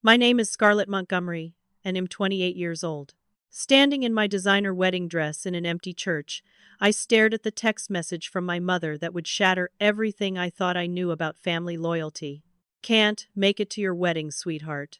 My name is Scarlett Montgomery, and am 28 years old. Standing in my designer wedding dress in an empty church, I stared at the text message from my mother that would shatter everything I thought I knew about family loyalty. Can't make it to your wedding, sweetheart.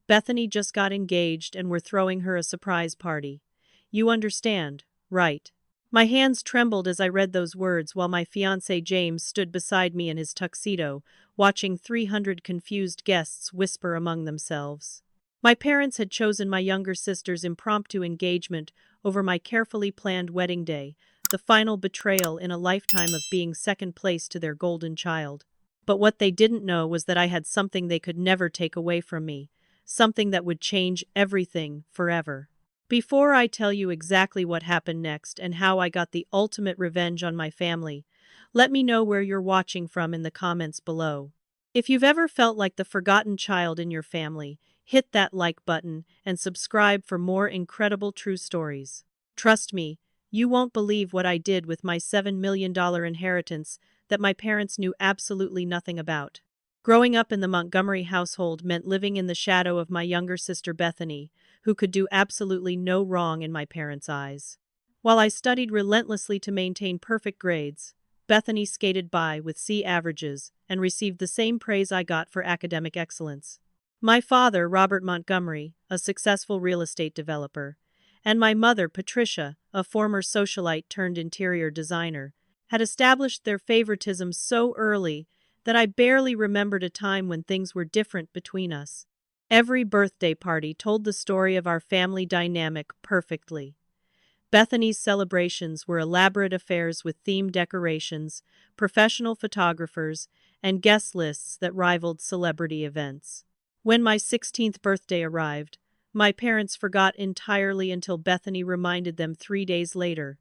Bethany just got engaged and we're throwing her a surprise party. You understand, right? My hands trembled as I read those words while my fiancé James stood beside me in his tuxedo, watching 300 confused guests whisper among themselves. My parents had chosen my younger sister's impromptu engagement over my carefully planned wedding day, the final betrayal in a lifetime of being second place to their golden child. But what they didn't know was that I had something they could never take away from me, something that would change everything forever. Before I tell you exactly what happened next and how I got the ultimate revenge on my family, let me know where you're watching from in the comments below. If you've ever felt like the forgotten child in your family, hit that like button and subscribe for more incredible true stories. Trust me, you won't believe what I did with my $7 million inheritance that my parents knew absolutely nothing about. Growing up in the Montgomery household meant living in the shadow of my younger sister Bethany, who could do absolutely no wrong in my parents' eyes. While I studied relentlessly to maintain perfect grades, Bethany skated by with C averages and received the same praise I got for academic excellence. My father, Robert Montgomery, a successful real estate developer, and my mother, Patricia, a former socialite turned interior designer, had established their favoritism so early that I barely remembered a time when things were different between us. Every birthday party told the story of our family dynamic perfectly. Bethany's celebrations were elaborate affairs with themed decorations, professional photographers, and guest lists that rivaled celebrity events. When my 16th birthday arrived, my parents forgot entirely until Bethany reminded them 3 days later,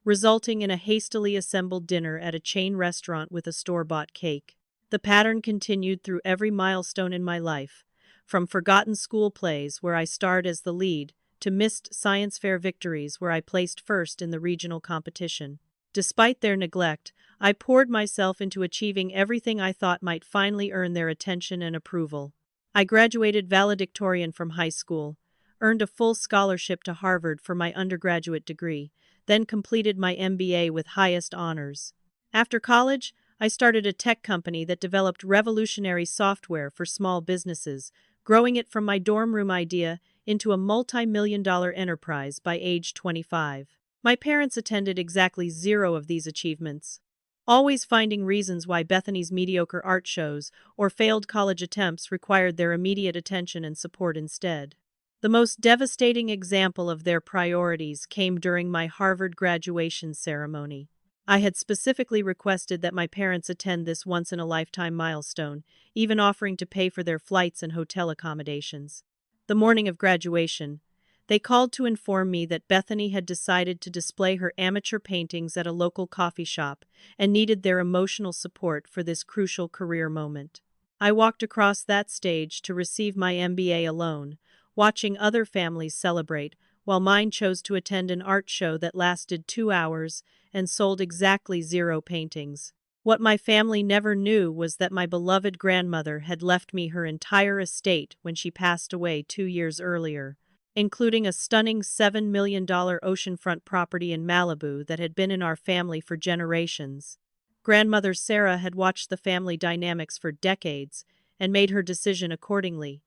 resulting in a hastily assembled dinner at a chain restaurant with a store-bought cake. The pattern continued through every milestone in my life, from forgotten school plays where I starred as the lead, to missed science fair victories where I placed first in the regional competition. Despite their neglect, I poured myself into achieving everything I thought might finally earn their attention and approval. I graduated valedictorian from high school, earned a full scholarship to Harvard for my undergraduate degree, then completed my MBA with highest honors. After college, I started a tech company that developed revolutionary software for small businesses, growing it from my dorm room idea into a multi-million-dollar enterprise by age 25. My parents attended exactly 0 of these achievements, always finding reasons why Bethany's mediocre art shows or failed college attempts required their immediate attention and support instead. The most devastating example of their priorities came during my Harvard graduation ceremony. I had specifically requested that my parents attend this once-in-a-lifetime milestone, even offering to pay for their flights and hotel accommodations. The morning of graduation, they called to inform me that Bethany had decided to display her amateur paintings at a local coffee shop and needed their emotional support for this crucial career moment. I walked across that stage to receive my MBA alone, watching other families celebrate, while mine chose to attend an art show that lasted 2 hours and sold exactly 0 paintings. What my family never knew was that my beloved grandmother had left me her entire estate when she passed away 2 years earlier, including a stunning $7 million oceanfront property in Malibu that had been in our family for generations. Grandmother Sarah had watched the family dynamics for decades and made her decision accordingly,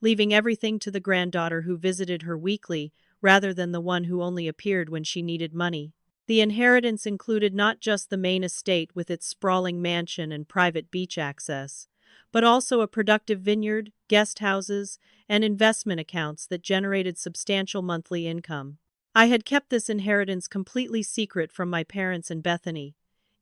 leaving everything to the granddaughter who visited her weekly rather than the one who only appeared when she needed money. The inheritance included not just the main estate with its sprawling mansion and private beach access, but also a productive vineyard, guest houses, and investment accounts that generated substantial monthly income. I had kept this inheritance completely secret from my parents and Bethany,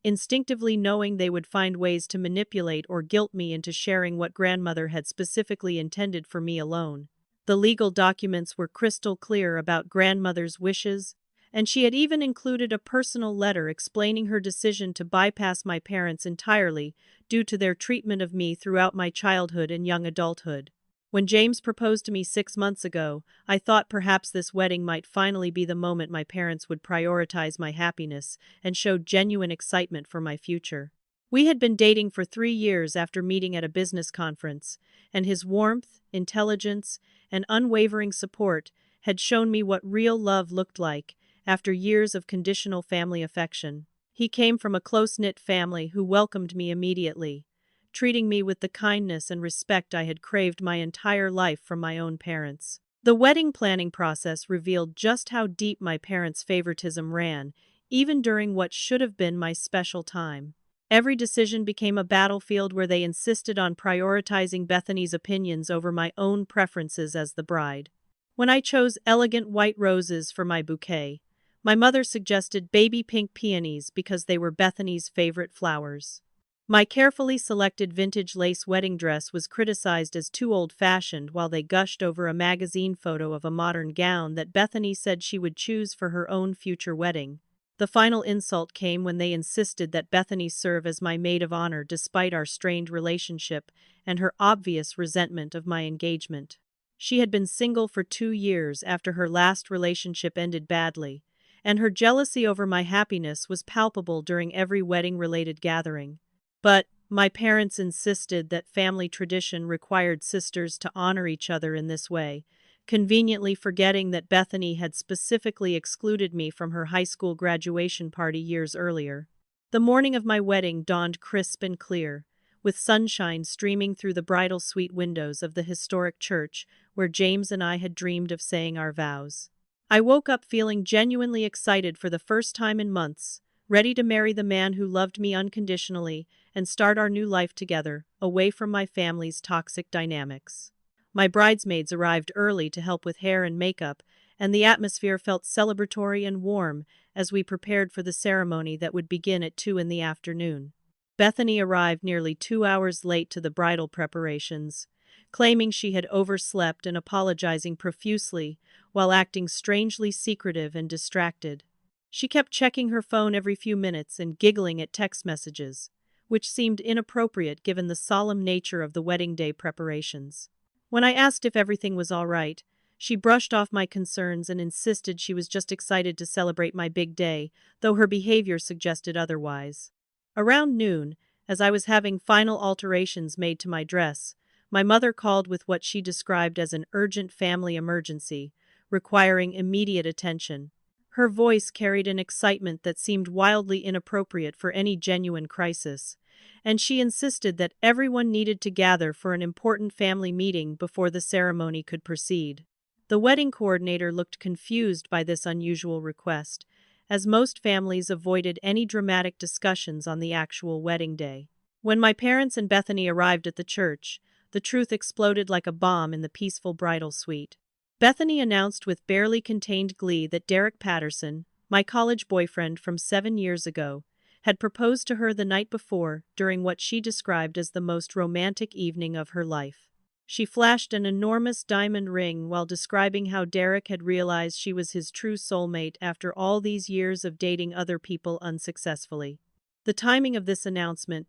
instinctively knowing they would find ways to manipulate or guilt me into sharing what grandmother had specifically intended for me alone. The legal documents were crystal clear about grandmother's wishes, and she had even included a personal letter explaining her decision to bypass my parents entirely due to their treatment of me throughout my childhood and young adulthood. When James proposed to me 6 months ago, I thought perhaps this wedding might finally be the moment my parents would prioritize my happiness and show genuine excitement for my future. We had been dating for 3 years after meeting at a business conference, and his warmth, intelligence, and unwavering support had shown me what real love looked like after years of conditional family affection. He came from a close-knit family who welcomed me immediately, treating me with the kindness and respect I had craved my entire life from my own parents. The wedding planning process revealed just how deep my parents' favoritism ran, even during what should have been my special time. Every decision became a battlefield where they insisted on prioritizing Bethany's opinions over my own preferences as the bride. When I chose elegant white roses for my bouquet, my mother suggested baby pink peonies because they were Bethany's favorite flowers. My carefully selected vintage lace wedding dress was criticized as too old-fashioned while they gushed over a magazine photo of a modern gown that Bethany said she would choose for her own future wedding. The final insult came when they insisted that Bethany serve as my maid of honor despite our strained relationship and her obvious resentment of my engagement. She had been single for 2 years after her last relationship ended badly, and her jealousy over my happiness was palpable during every wedding-related gathering. But my parents insisted that family tradition required sisters to honor each other in this way, conveniently forgetting that Bethany had specifically excluded me from her high school graduation party years earlier. The morning of my wedding dawned crisp and clear, with sunshine streaming through the bridal suite windows of the historic church where James and I had dreamed of saying our vows. I woke up feeling genuinely excited for the first time in months, ready to marry the man who loved me unconditionally and start our new life together, away from my family's toxic dynamics. My bridesmaids arrived early to help with hair and makeup, and the atmosphere felt celebratory and warm as we prepared for the ceremony that would begin at 2 in the afternoon. Bethany arrived nearly 2 hours late to the bridal preparations, claiming she had overslept and apologizing profusely while acting strangely secretive and distracted. She kept checking her phone every few minutes and giggling at text messages, which seemed inappropriate given the solemn nature of the wedding day preparations. When I asked if everything was all right, she brushed off my concerns and insisted she was just excited to celebrate my big day, though her behavior suggested otherwise. Around noon, as I was having final alterations made to my dress, my mother called with what she described as an urgent family emergency, requiring immediate attention. Her voice carried an excitement that seemed wildly inappropriate for any genuine crisis, and she insisted that everyone needed to gather for an important family meeting before the ceremony could proceed. The wedding coordinator looked confused by this unusual request, as most families avoided any dramatic discussions on the actual wedding day. When my parents and Bethany arrived at the church, the truth exploded like a bomb in the peaceful bridal suite. Bethany announced with barely contained glee that Derek Patterson, my college boyfriend from 7 years ago, had proposed to her the night before during what she described as the most romantic evening of her life. She flashed an enormous diamond ring while describing how Derek had realized she was his true soulmate after all these years of dating other people unsuccessfully. The timing of this announcement,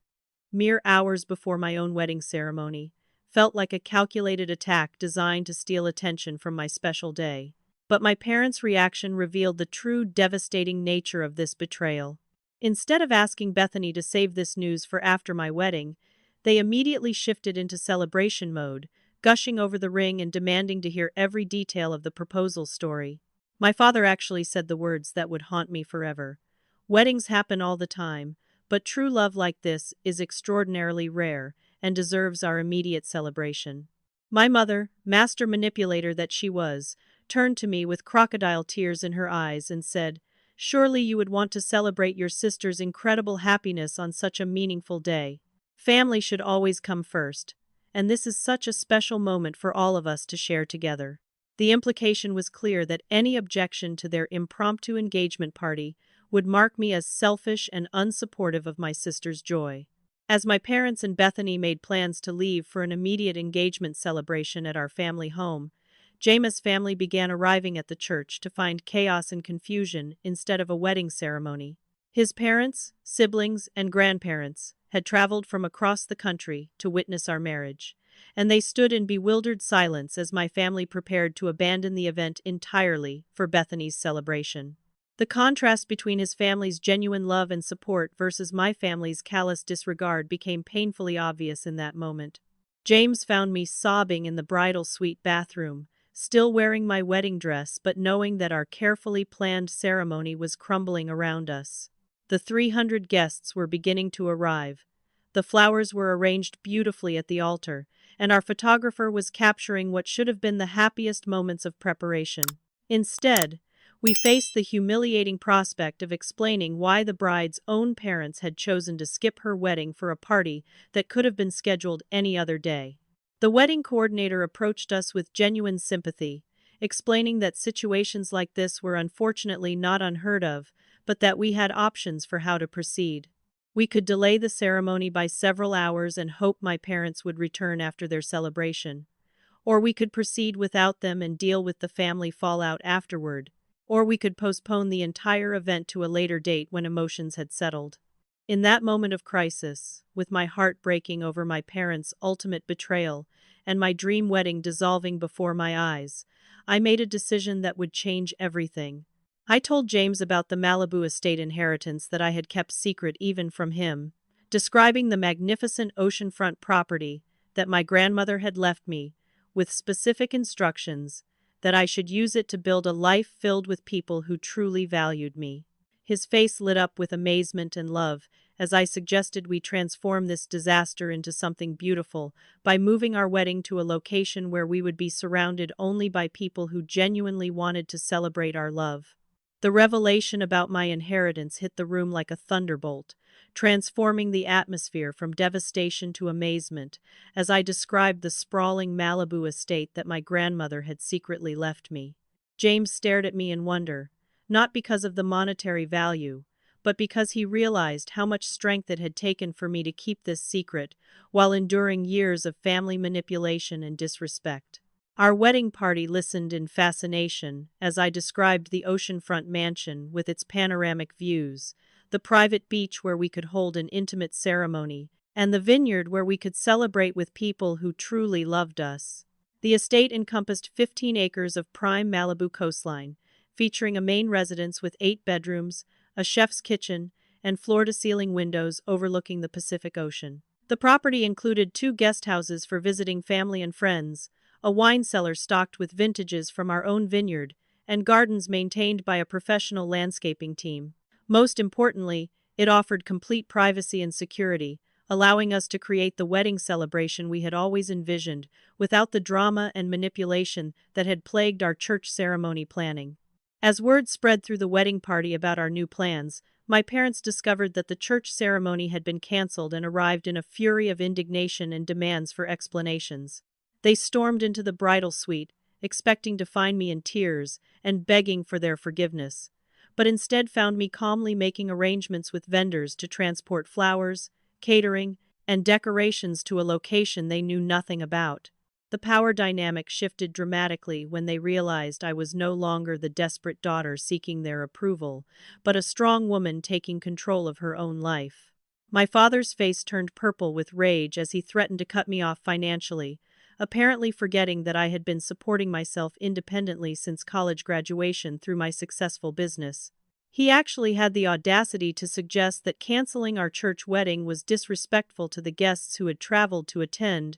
mere hours before my own wedding ceremony, felt like a calculated attack designed to steal attention from my special day. But my parents' reaction revealed the true devastating nature of this betrayal. Instead of asking Bethany to save this news for after my wedding, they immediately shifted into celebration mode, gushing over the ring and demanding to hear every detail of the proposal story. My father actually said the words that would haunt me forever. Weddings happen all the time, but true love like this is extraordinarily rare and deserves our immediate celebration. My mother, master manipulator that she was, turned to me with crocodile tears in her eyes and said, "Surely you would want to celebrate your sister's incredible happiness on such a meaningful day. Family should always come first, and this is such a special moment for all of us to share together." The implication was clear that any objection to their impromptu engagement party would mark me as selfish and unsupportive of my sister's joy. As my parents and Bethany made plans to leave for an immediate engagement celebration at our family home, Jame's family began arriving at the church to find chaos and confusion instead of a wedding ceremony. His parents, siblings, and grandparents had traveled from across the country to witness our marriage, and they stood in bewildered silence as my family prepared to abandon the event entirely for Bethany's celebration. The contrast between his family's genuine love and support versus my family's callous disregard became painfully obvious in that moment. James found me sobbing in the bridal suite bathroom, still wearing my wedding dress but knowing that our carefully planned ceremony was crumbling around us. The 300 guests were beginning to arrive. The flowers were arranged beautifully at the altar, and our photographer was capturing what should have been the happiest moments of preparation. Instead, we faced the humiliating prospect of explaining why the bride's own parents had chosen to skip her wedding for a party that could have been scheduled any other day. The wedding coordinator approached us with genuine sympathy, explaining that situations like this were unfortunately not unheard of, but that we had options for how to proceed. We could delay the ceremony by several hours and hope my parents would return after their celebration. Or we could proceed without them and deal with the family fallout afterward. Or we could postpone the entire event to a later date when emotions had settled. In that moment of crisis, with my heart breaking over my parents' ultimate betrayal and my dream wedding dissolving before my eyes, I made a decision that would change everything. I told James about the Malibu estate inheritance that I had kept secret even from him, describing the magnificent oceanfront property that my grandmother had left me, with specific instructions that I should use it to build a life filled with people who truly valued me. His face lit up with amazement and love as I suggested we transform this disaster into something beautiful by moving our wedding to a location where we would be surrounded only by people who genuinely wanted to celebrate our love. The revelation about my inheritance hit the room like a thunderbolt, transforming the atmosphere from devastation to amazement as I described the sprawling Malibu estate that my grandmother had secretly left me. James stared at me in wonder, not because of the monetary value, but because he realized how much strength it had taken for me to keep this secret while enduring years of family manipulation and disrespect. Our wedding party listened in fascination as I described the oceanfront mansion with its panoramic views, the private beach where we could hold an intimate ceremony, and the vineyard where we could celebrate with people who truly loved us. The estate encompassed 15 acres of prime Malibu coastline, featuring a main residence with 8 bedrooms, a chef's kitchen, and floor-to-ceiling windows overlooking the Pacific Ocean. The property included 2 guest houses for visiting family and friends, a wine cellar stocked with vintages from our own vineyard, and gardens maintained by a professional landscaping team. Most importantly, it offered complete privacy and security, allowing us to create the wedding celebration we had always envisioned, without the drama and manipulation that had plagued our church ceremony planning. As word spread through the wedding party about our new plans, my parents discovered that the church ceremony had been canceled and arrived in a fury of indignation and demands for explanations. They stormed into the bridal suite, expecting to find me in tears and begging for their forgiveness, but instead found me calmly making arrangements with vendors to transport flowers, catering, and decorations to a location they knew nothing about. The power dynamic shifted dramatically when they realized I was no longer the desperate daughter seeking their approval, but a strong woman taking control of her own life. My father's face turned purple with rage as he threatened to cut me off financially, apparently forgetting that I had been supporting myself independently since college graduation through my successful business. He actually had the audacity to suggest that canceling our church wedding was disrespectful to the guests who had traveled to attend,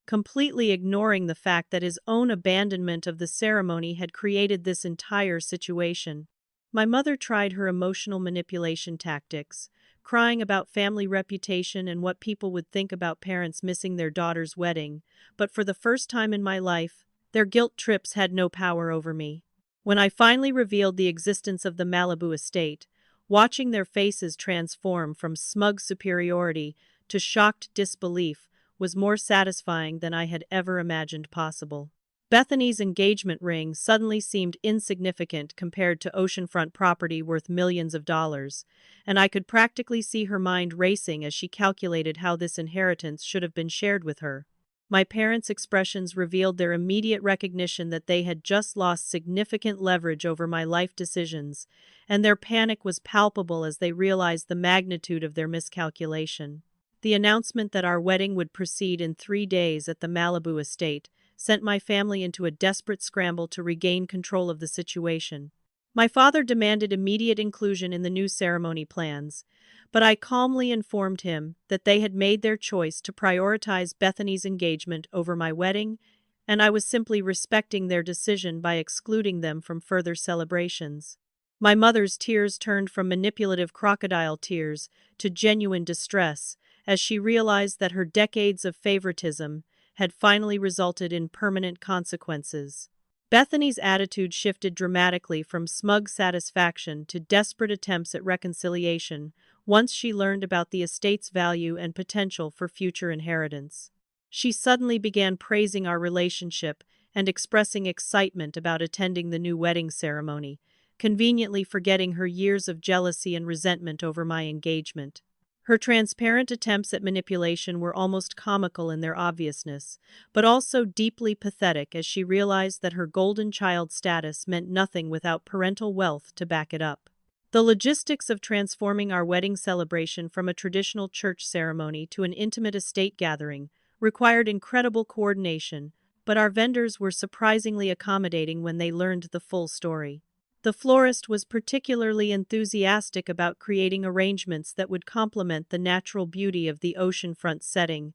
completely ignoring the fact that his own abandonment of the ceremony had created this entire situation. My mother tried her emotional manipulation tactics, crying about family reputation and what people would think about parents missing their daughter's wedding, but for the first time in my life, their guilt trips had no power over me. When I finally revealed the existence of the Malibu estate, watching their faces transform from smug superiority to shocked disbelief was more satisfying than I had ever imagined possible. Bethany's engagement ring suddenly seemed insignificant compared to oceanfront property worth millions of dollars, and I could practically see her mind racing as she calculated how this inheritance should have been shared with her. My parents' expressions revealed their immediate recognition that they had just lost significant leverage over my life decisions, and their panic was palpable as they realized the magnitude of their miscalculation. The announcement that our wedding would proceed in 3 days at the Malibu estate sent my family into a desperate scramble to regain control of the situation. My father demanded immediate inclusion in the new ceremony plans, but I calmly informed him that they had made their choice to prioritize Bethany's engagement over my wedding, and I was simply respecting their decision by excluding them from further celebrations. My mother's tears turned from manipulative crocodile tears to genuine distress as she realized that her decades of favoritism had finally resulted in permanent consequences. Bethany's attitude shifted dramatically from smug satisfaction to desperate attempts at reconciliation once she learned about the estate's value and potential for future inheritance. She suddenly began praising our relationship and expressing excitement about attending the new wedding ceremony, conveniently forgetting her years of jealousy and resentment over my engagement. Her transparent attempts at manipulation were almost comical in their obviousness, but also deeply pathetic as she realized that her golden child status meant nothing without parental wealth to back it up. The logistics of transforming our wedding celebration from a traditional church ceremony to an intimate estate gathering required incredible coordination, but our vendors were surprisingly accommodating when they learned the full story. The florist was particularly enthusiastic about creating arrangements that would complement the natural beauty of the oceanfront setting,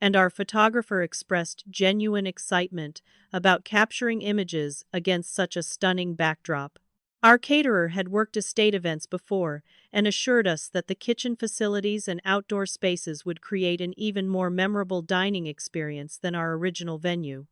and our photographer expressed genuine excitement about capturing images against such a stunning backdrop. Our caterer had worked estate events before and assured us that the kitchen facilities and outdoor spaces would create an even more memorable dining experience than our original venue.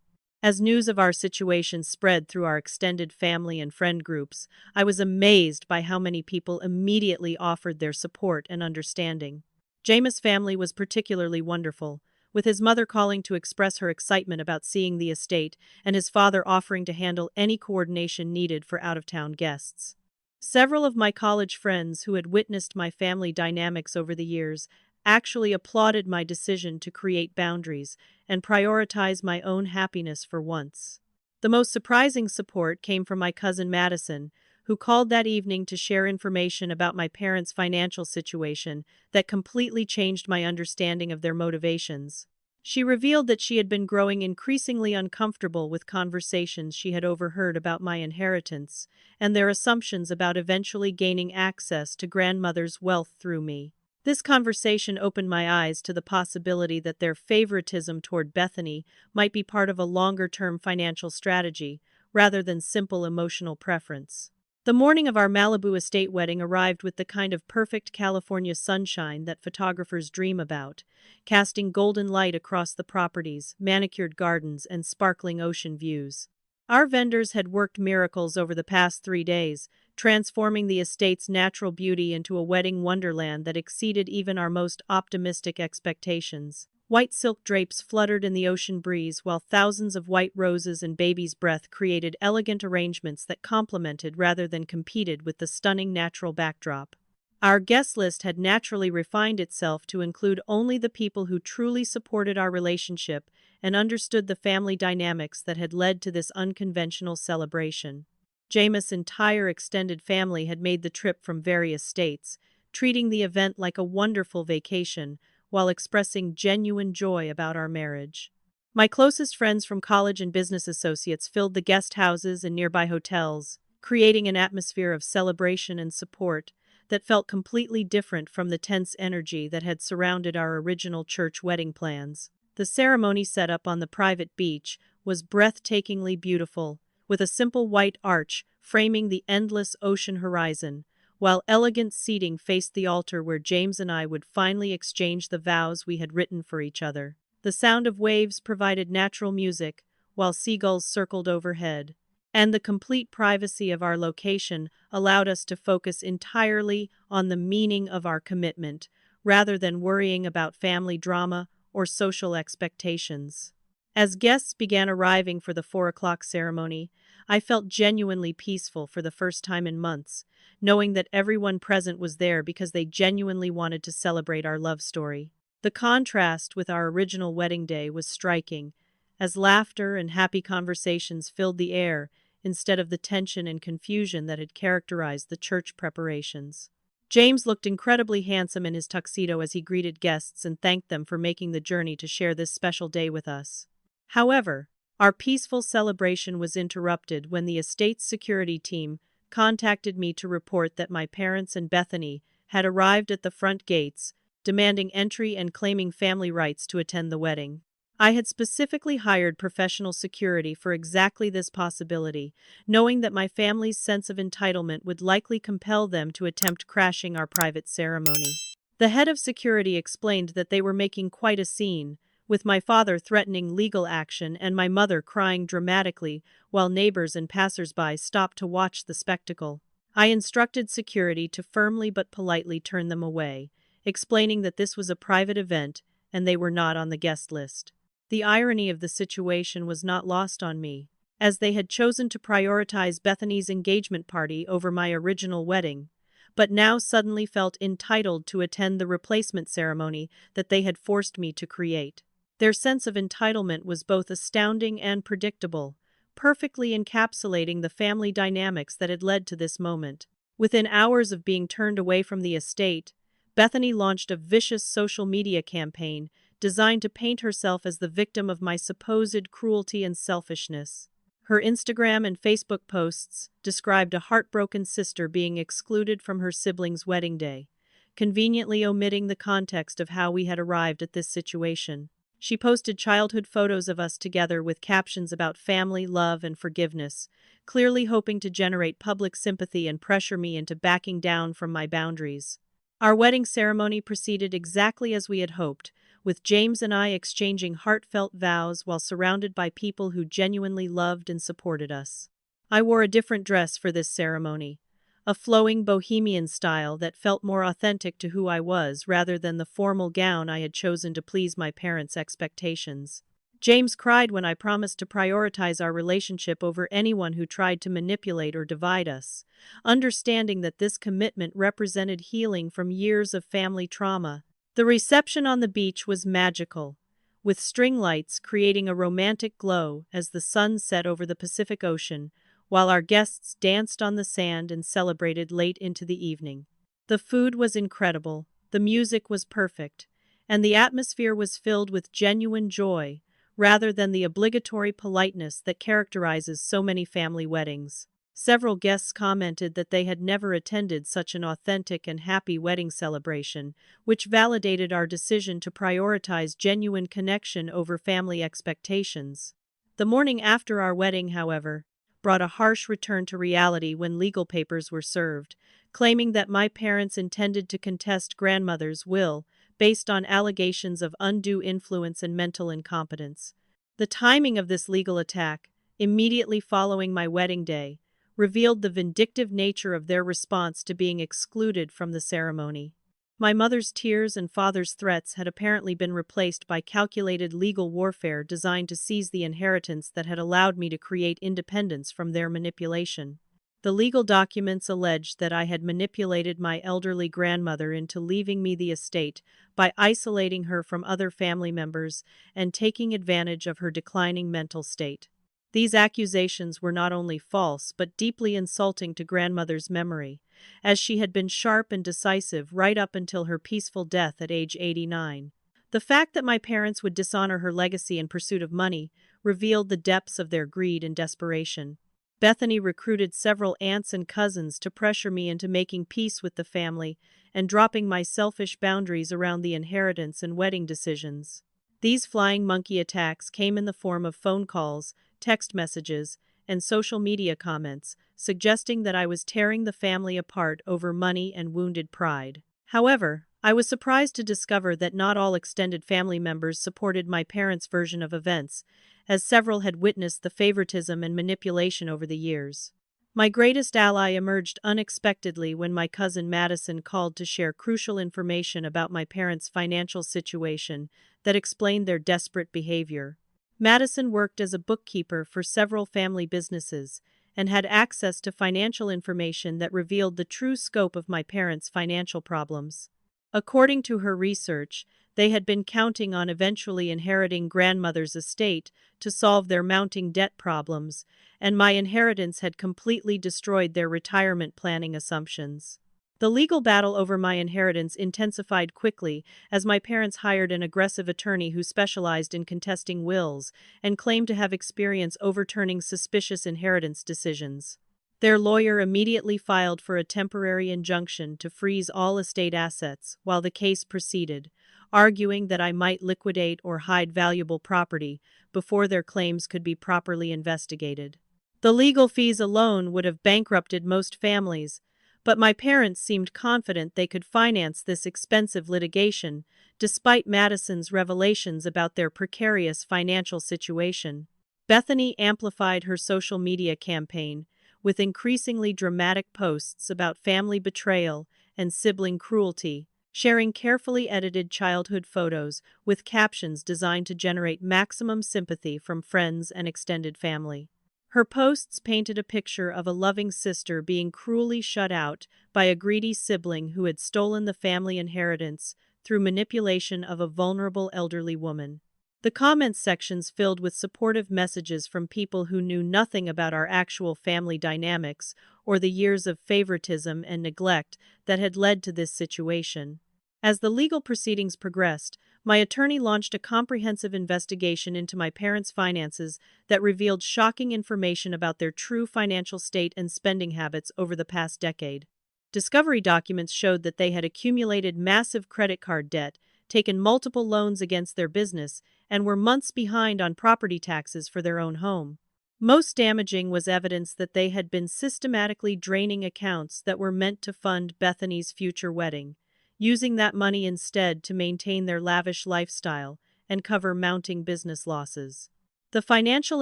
As news of our situation spread through our extended family and friend groups, I was amazed by how many people immediately offered their support and understanding. Jameis' family was particularly wonderful, with his mother calling to express her excitement about seeing the estate and his father offering to handle any coordination needed for out-of-town guests. Several of my college friends who had witnessed my family dynamics over the years actually applauded my decision to create boundaries and prioritize my own happiness for once. The most surprising support came from my cousin Madison, who called that evening to share information about my parents' financial situation that completely changed my understanding of their motivations. She revealed that she had been growing increasingly uncomfortable with conversations she had overheard about my inheritance and their assumptions about eventually gaining access to grandmother's wealth through me. This conversation opened my eyes to the possibility that their favoritism toward Bethany might be part of a longer-term financial strategy, rather than simple emotional preference. The morning of our Malibu estate wedding arrived with the kind of perfect California sunshine that photographers dream about, casting golden light across the properties, manicured gardens, and sparkling ocean views. Our vendors had worked miracles over the past 3 days, transforming the estate's natural beauty into a wedding wonderland that exceeded even our most optimistic expectations. White silk drapes fluttered in the ocean breeze, while thousands of white roses and baby's breath created elegant arrangements that complemented rather than competed with the stunning natural backdrop. Our guest list had naturally refined itself to include only the people who truly supported our relationship and understood the family dynamics that had led to this unconventional celebration. Jameis' entire extended family had made the trip from various states, treating the event like a wonderful vacation while expressing genuine joy about our marriage. My closest friends from college and business associates filled the guest houses and nearby hotels, creating an atmosphere of celebration and support that felt completely different from the tense energy that had surrounded our original church wedding plans. The ceremony set up on the private beach was breathtakingly beautiful, with a simple white arch framing the endless ocean horizon, while elegant seating faced the altar where James and I would finally exchange the vows we had written for each other. The sound of waves provided natural music, while seagulls circled overhead, and the complete privacy of our location allowed us to focus entirely on the meaning of our commitment, rather than worrying about family drama or social expectations. As guests began arriving for the 4 o'clock ceremony, I felt genuinely peaceful for the first time in months, knowing that everyone present was there because they genuinely wanted to celebrate our love story. The contrast with our original wedding day was striking, as laughter and happy conversations filled the air instead of the tension and confusion that had characterized the church preparations. James looked incredibly handsome in his tuxedo as he greeted guests and thanked them for making the journey to share this special day with us. However, our peaceful celebration was interrupted when the estate's security team contacted me to report that my parents and Bethany had arrived at the front gates, demanding entry and claiming family rights to attend the wedding. I had specifically hired professional security for exactly this possibility, knowing that my family's sense of entitlement would likely compel them to attempt crashing our private ceremony. The head of security explained that they were making quite a scene, with my father threatening legal action and my mother crying dramatically while neighbors and passers-by stopped to watch the spectacle. I instructed security to firmly but politely turn them away, explaining that this was a private event and they were not on the guest list. The irony of the situation was not lost on me, as they had chosen to prioritize Bethany's engagement party over my original wedding, but now suddenly felt entitled to attend the replacement ceremony that they had forced me to create. Their sense of entitlement was both astounding and predictable, perfectly encapsulating the family dynamics that had led to this moment. Within hours of being turned away from the estate, Bethany launched a vicious social media campaign designed to paint herself as the victim of my supposed cruelty and selfishness. Her Instagram and Facebook posts described a heartbroken sister being excluded from her sibling's wedding day, conveniently omitting the context of how we had arrived at this situation. She posted childhood photos of us together with captions about family, love, and forgiveness, clearly hoping to generate public sympathy and pressure me into backing down from my boundaries. Our wedding ceremony proceeded exactly as we had hoped, with James and I exchanging heartfelt vows while surrounded by people who genuinely loved and supported us. I wore a different dress for this ceremony, a flowing bohemian style that felt more authentic to who I was rather than the formal gown I had chosen to please my parents' expectations. James cried when I promised to prioritize our relationship over anyone who tried to manipulate or divide us, understanding that this commitment represented healing from years of family trauma. The reception on the beach was magical, with string lights creating a romantic glow as the sun set over the Pacific Ocean, while our guests danced on the sand and celebrated late into the evening. The food was incredible, the music was perfect, and the atmosphere was filled with genuine joy, rather than the obligatory politeness that characterizes so many family weddings. Several guests commented that they had never attended such an authentic and happy wedding celebration, which validated our decision to prioritize genuine connection over family expectations. The morning after our wedding, however, brought a harsh return to reality when legal papers were served, claiming that my parents intended to contest grandmother's will based on allegations of undue influence and mental incompetence. The timing of this legal attack, immediately following my wedding day, revealed the vindictive nature of their response to being excluded from the ceremony. My mother's tears and father's threats had apparently been replaced by calculated legal warfare designed to seize the inheritance that had allowed me to create independence from their manipulation. The legal documents alleged that I had manipulated my elderly grandmother into leaving me the estate by isolating her from other family members and taking advantage of her declining mental state. These accusations were not only false but deeply insulting to grandmother's memory, as she had been sharp and decisive right up until her peaceful death at age 89. The fact that my parents would dishonor her legacy in pursuit of money revealed the depths of their greed and desperation. Bethany recruited several aunts and cousins to pressure me into making peace with the family and dropping my selfish boundaries around the inheritance and wedding decisions. These flying monkey attacks came in the form of phone calls, text messages, and social media comments, suggesting that I was tearing the family apart over money and wounded pride. However, I was surprised to discover that not all extended family members supported my parents' version of events, as several had witnessed the favoritism and manipulation over the years. My greatest ally emerged unexpectedly when my cousin Madison called to share crucial information about my parents' financial situation that explained their desperate behavior. Madison worked as a bookkeeper for several family businesses and had access to financial information that revealed the true scope of my parents' financial problems. According to her research, they had been counting on eventually inheriting grandmother's estate to solve their mounting debt problems, and my inheritance had completely destroyed their retirement planning assumptions. The legal battle over my inheritance intensified quickly as my parents hired an aggressive attorney who specialized in contesting wills and claimed to have experience overturning suspicious inheritance decisions. Their lawyer immediately filed for a temporary injunction to freeze all estate assets while the case proceeded, arguing that I might liquidate or hide valuable property before their claims could be properly investigated. The legal fees alone would have bankrupted most families, but my parents seemed confident they could finance this expensive litigation, despite Madison's revelations about their precarious financial situation. Bethany amplified her social media campaign, with increasingly dramatic posts about family betrayal and sibling cruelty, sharing carefully edited childhood photos with captions designed to generate maximum sympathy from friends and extended family. Her posts painted a picture of a loving sister being cruelly shut out by a greedy sibling who had stolen the family inheritance through manipulation of a vulnerable elderly woman. The comments sections filled with supportive messages from people who knew nothing about our actual family dynamics or the years of favoritism and neglect that had led to this situation. As the legal proceedings progressed, my attorney launched a comprehensive investigation into my parents' finances that revealed shocking information about their true financial state and spending habits over the past decade. Discovery documents showed that they had accumulated massive credit card debt, taken multiple loans against their business, and were months behind on property taxes for their own home. Most damaging was evidence that they had been systematically draining accounts that were meant to fund Bethany's future wedding, using that money instead to maintain their lavish lifestyle and cover mounting business losses. The financial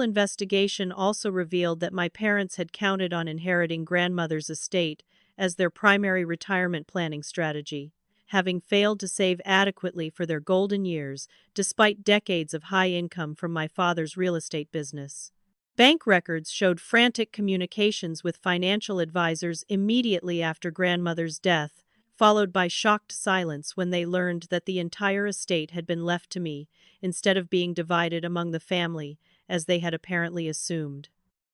investigation also revealed that my parents had counted on inheriting grandmother's estate as their primary retirement planning strategy, having failed to save adequately for their golden years despite decades of high income from my father's real estate business. Bank records showed frantic communications with financial advisors immediately after grandmother's death, followed by shocked silence when they learned that the entire estate had been left to me instead of being divided among the family, as they had apparently assumed.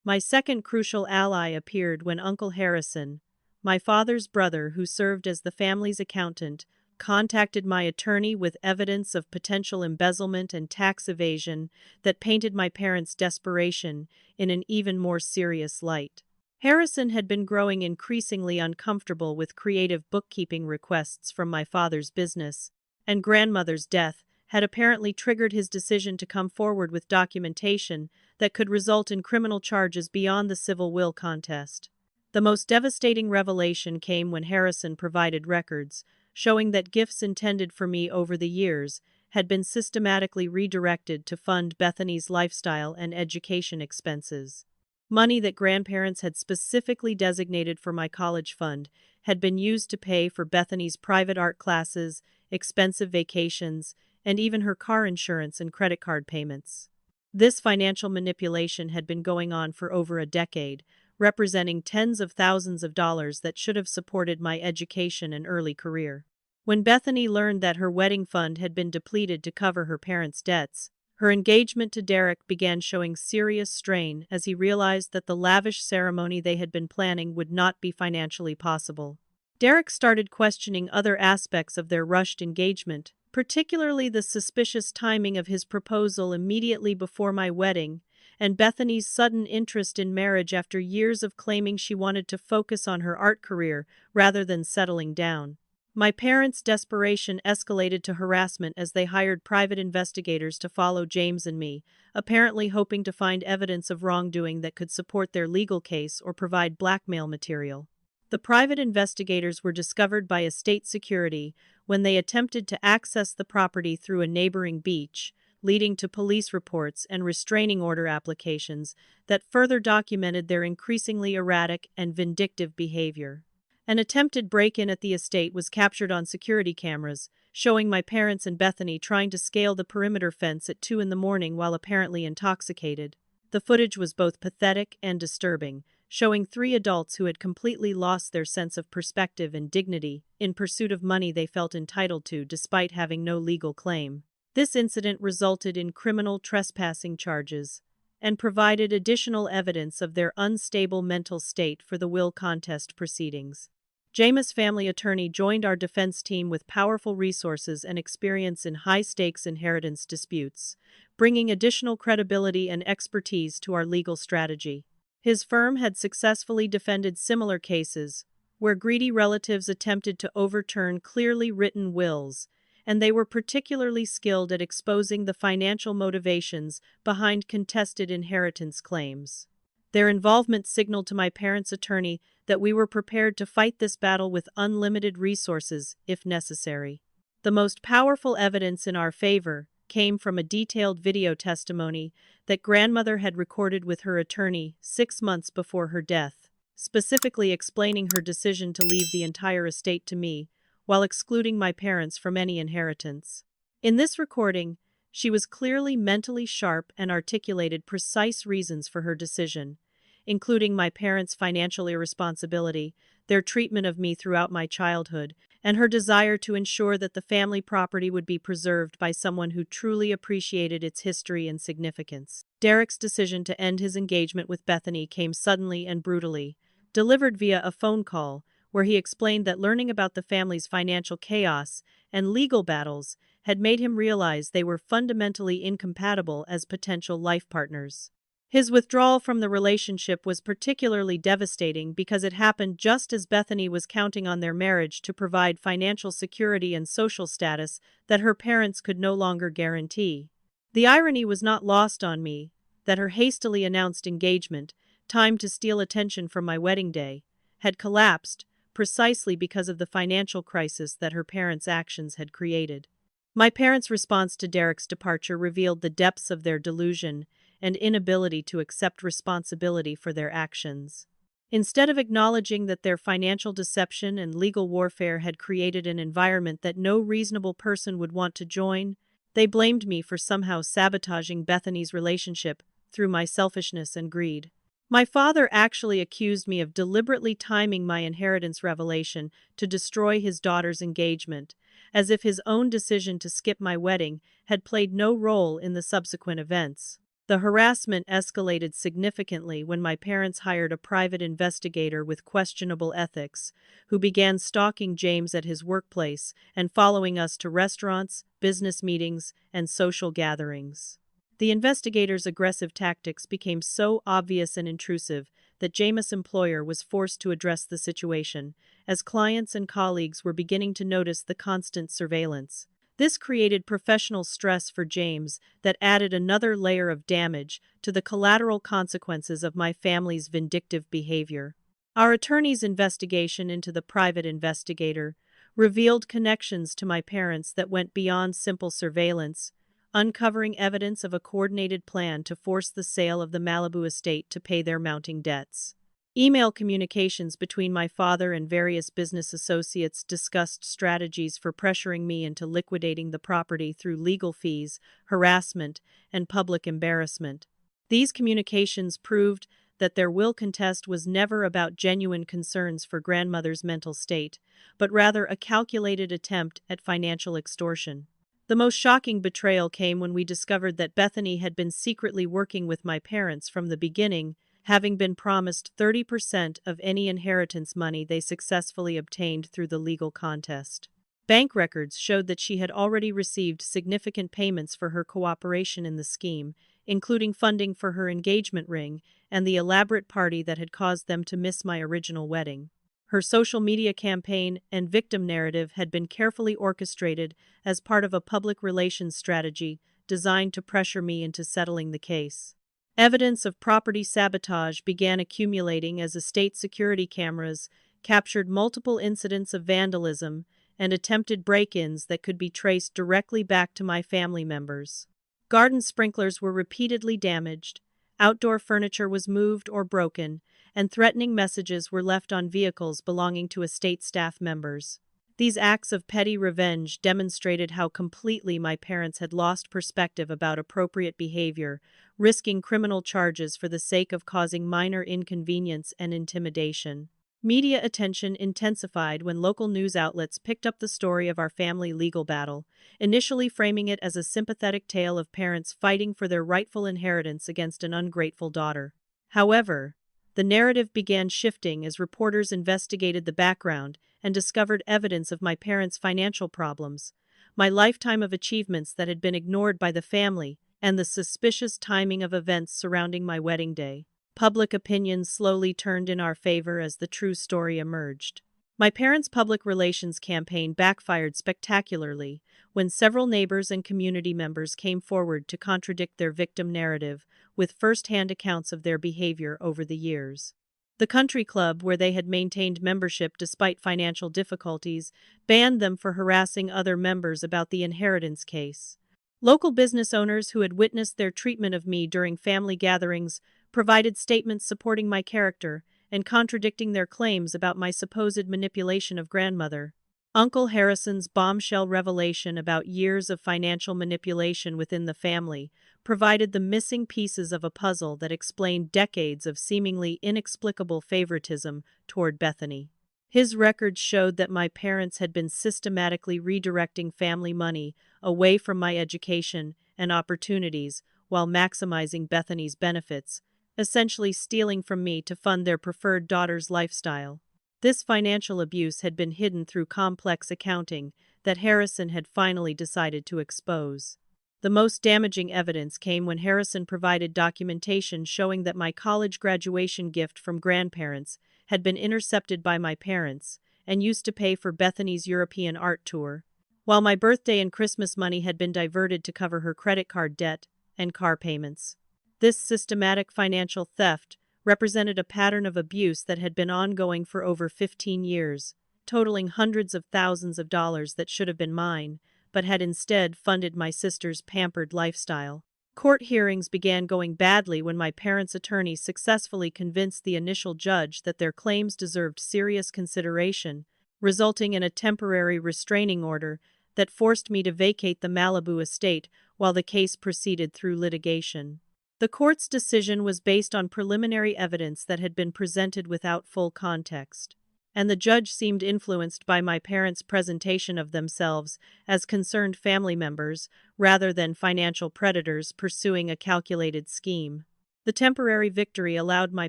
My second crucial ally appeared when Uncle Harrison, my father's brother who served as the family's accountant, contacted my attorney with evidence of potential embezzlement and tax evasion that painted my parents' desperation in an even more serious light. Harrison had been growing increasingly uncomfortable with creative bookkeeping requests from my father's business, and grandmother's death had apparently triggered his decision to come forward with documentation that could result in criminal charges beyond the civil will contest. The most devastating revelation came when Harrison provided records, showing that gifts intended for me over the years had been systematically redirected to fund Bethany's lifestyle and education expenses. Money that grandparents had specifically designated for my college fund had been used to pay for Bethany's private art classes, expensive vacations, and even her car insurance and credit card payments. This financial manipulation had been going on for over a decade, representing tens of thousands of dollars that should have supported my education and early career. When Bethany learned that her wedding fund had been depleted to cover her parents' debts, her engagement to Derek began showing serious strain as he realized that the lavish ceremony they had been planning would not be financially possible. Derek started questioning other aspects of their rushed engagement, particularly the suspicious timing of his proposal immediately before my wedding, and Bethany's sudden interest in marriage after years of claiming she wanted to focus on her art career rather than settling down. My parents' desperation escalated to harassment as they hired private investigators to follow James and me, apparently hoping to find evidence of wrongdoing that could support their legal case or provide blackmail material. The private investigators were discovered by estate security when they attempted to access the property through a neighboring beach, leading to police reports and restraining order applications that further documented their increasingly erratic and vindictive behavior. An attempted break-in at the estate was captured on security cameras, showing my parents and Bethany trying to scale the perimeter fence at 2 a.m. while apparently intoxicated. The footage was both pathetic and disturbing, showing 3 adults who had completely lost their sense of perspective and dignity in pursuit of money they felt entitled to despite having no legal claim. This incident resulted in criminal trespassing charges and provided additional evidence of their unstable mental state for the will contest proceedings. Jameis' family attorney joined our defense team with powerful resources and experience in high-stakes inheritance disputes, bringing additional credibility and expertise to our legal strategy. His firm had successfully defended similar cases, where greedy relatives attempted to overturn clearly written wills, and they were particularly skilled at exposing the financial motivations behind contested inheritance claims. Their involvement signaled to my parents' attorney that we were prepared to fight this battle with unlimited resources, if necessary. The most powerful evidence in our favor came from a detailed video testimony that grandmother had recorded with her attorney 6 months before her death, specifically explaining her decision to leave the entire estate to me, while excluding my parents from any inheritance. In this recording, she was clearly mentally sharp and articulated precise reasons for her decision, including my parents' financial irresponsibility, their treatment of me throughout my childhood, and her desire to ensure that the family property would be preserved by someone who truly appreciated its history and significance. Derek's decision to end his engagement with Bethany came suddenly and brutally, delivered via a phone call, where he explained that learning about the family's financial chaos and legal battles had made him realize they were fundamentally incompatible as potential life partners. His withdrawal from the relationship was particularly devastating because it happened just as Bethany was counting on their marriage to provide financial security and social status that her parents could no longer guarantee. The irony was not lost on me that her hastily announced engagement, timed to steal attention from my wedding day, had collapsed precisely because of the financial crisis that her parents' actions had created. My parents' response to Derek's departure revealed the depths of their delusion and inability to accept responsibility for their actions. Instead of acknowledging that their financial deception and legal warfare had created an environment that no reasonable person would want to join, they blamed me for somehow sabotaging Bethany's relationship through my selfishness and greed. My father actually accused me of deliberately timing my inheritance revelation to destroy his daughter's engagement, as if his own decision to skip my wedding had played no role in the subsequent events. The harassment escalated significantly when my parents hired a private investigator with questionable ethics, who began stalking James at his workplace and following us to restaurants, business meetings, and social gatherings. The investigator's aggressive tactics became so obvious and intrusive that James' employer was forced to address the situation, as clients and colleagues were beginning to notice the constant surveillance. This created professional stress for James that added another layer of damage to the collateral consequences of my family's vindictive behavior. Our attorney's investigation into the private investigator revealed connections to my parents that went beyond simple surveillance, uncovering evidence of a coordinated plan to force the sale of the Malibu estate to pay their mounting debts. Email communications between my father and various business associates discussed strategies for pressuring me into liquidating the property through legal fees, harassment, and public embarrassment. These communications proved that their will contest was never about genuine concerns for grandmother's mental state, but rather a calculated attempt at financial extortion. The most shocking betrayal came when we discovered that Bethany had been secretly working with my parents from the beginning, having been promised 30% of any inheritance money they successfully obtained through the legal contest. Bank records showed that she had already received significant payments for her cooperation in the scheme, including funding for her engagement ring and the elaborate party that had caused them to miss my original wedding. Her social media campaign and victim narrative had been carefully orchestrated as part of a public relations strategy designed to pressure me into settling the case. Evidence of property sabotage began accumulating as estate security cameras captured multiple incidents of vandalism and attempted break-ins that could be traced directly back to my family members. Garden sprinklers were repeatedly damaged, outdoor furniture was moved or broken, and threatening messages were left on vehicles belonging to estate staff members. These acts of petty revenge demonstrated how completely my parents had lost perspective about appropriate behavior, risking criminal charges for the sake of causing minor inconvenience and intimidation. Media attention intensified when local news outlets picked up the story of our family legal battle, initially framing it as a sympathetic tale of parents fighting for their rightful inheritance against an ungrateful daughter. However, the narrative began shifting as reporters investigated the background and discovered evidence of my parents' financial problems, my lifetime of achievements that had been ignored by the family, and the suspicious timing of events surrounding my wedding day. public opinion slowly turned in our favor as the true story emerged. My parents' public relations campaign backfired spectacularly when several neighbors and community members came forward to contradict their victim narrative with first-hand accounts of their behavior over the years. The country club, where they had maintained membership despite financial difficulties, banned them for harassing other members about the inheritance case. Local business owners who had witnessed their treatment of me during family gatherings provided statements supporting my character and contradicting their claims about my supposed manipulation of grandmother. Uncle Harrison's bombshell revelation about years of financial manipulation within the family provided the missing pieces of a puzzle that explained decades of seemingly inexplicable favoritism toward Bethany. His records showed that my parents had been systematically redirecting family money away from my education and opportunities while maximizing Bethany's benefits, essentially stealing from me to fund their preferred daughter's lifestyle. This financial abuse had been hidden through complex accounting that Harrison had finally decided to expose. The most damaging evidence came when Harrison provided documentation showing that my college graduation gift from grandparents had been intercepted by my parents and used to pay for Bethany's European art tour, while my birthday and Christmas money had been diverted to cover her credit card debt and car payments. This systematic financial theft represented a pattern of abuse that had been ongoing for over 15 years, totaling hundreds of thousands of dollars that should have been mine, but had instead funded my sister's pampered lifestyle. Court hearings began going badly when my parents' attorney successfully convinced the initial judge that their claims deserved serious consideration, resulting in a temporary restraining order that forced me to vacate the Malibu estate while the case proceeded through litigation. The court's decision was based on preliminary evidence that had been presented without full context, and the judge seemed influenced by my parents' presentation of themselves as concerned family members rather than financial predators pursuing a calculated scheme. The temporary victory allowed my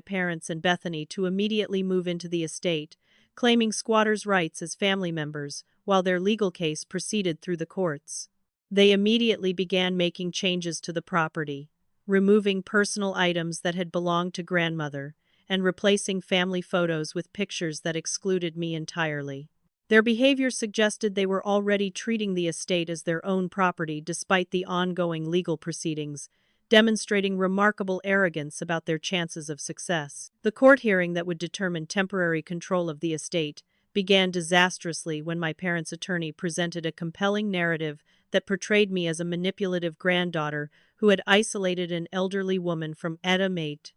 parents and Bethany to immediately move into the estate, claiming squatters' rights as family members, while their legal case proceeded through the courts. They immediately began making changes to the property, removing personal items that had belonged to grandmother, and replacing family photos with pictures that excluded me entirely. Their behavior suggested they were already treating the estate as their own property despite the ongoing legal proceedings, demonstrating remarkable arrogance about their chances of success. The court hearing that would determine temporary control of the estate began disastrously when my parents' attorney presented a compelling narrative that portrayed me as a manipulative granddaughter who had isolated an elderly woman from Adoptive,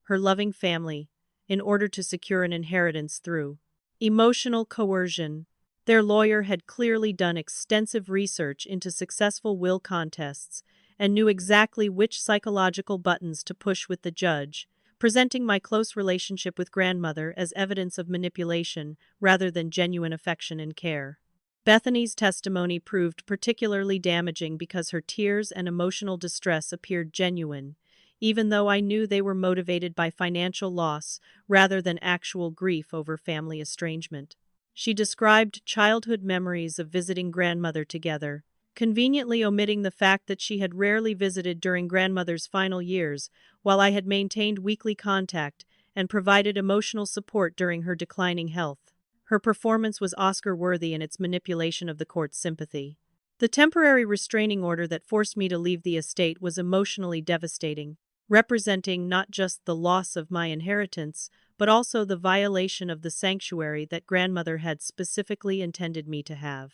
her loving family, in order to secure an inheritance through emotional coercion. Their lawyer had clearly done extensive research into successful will contests and knew exactly which psychological buttons to push with the judge, presenting my close relationship with grandmother as evidence of manipulation rather than genuine affection and care. Bethany's testimony proved particularly damaging because her tears and emotional distress appeared genuine, even though I knew they were motivated by financial loss rather than actual grief over family estrangement. She described childhood memories of visiting grandmother together, conveniently omitting the fact that she had rarely visited during grandmother's final years, while I had maintained weekly contact and provided emotional support during her declining health. Her performance was Oscar-worthy in its manipulation of the court's sympathy. The temporary restraining order that forced me to leave the estate was emotionally devastating, representing not just the loss of my inheritance, but also the violation of the sanctuary that grandmother had specifically intended me to have.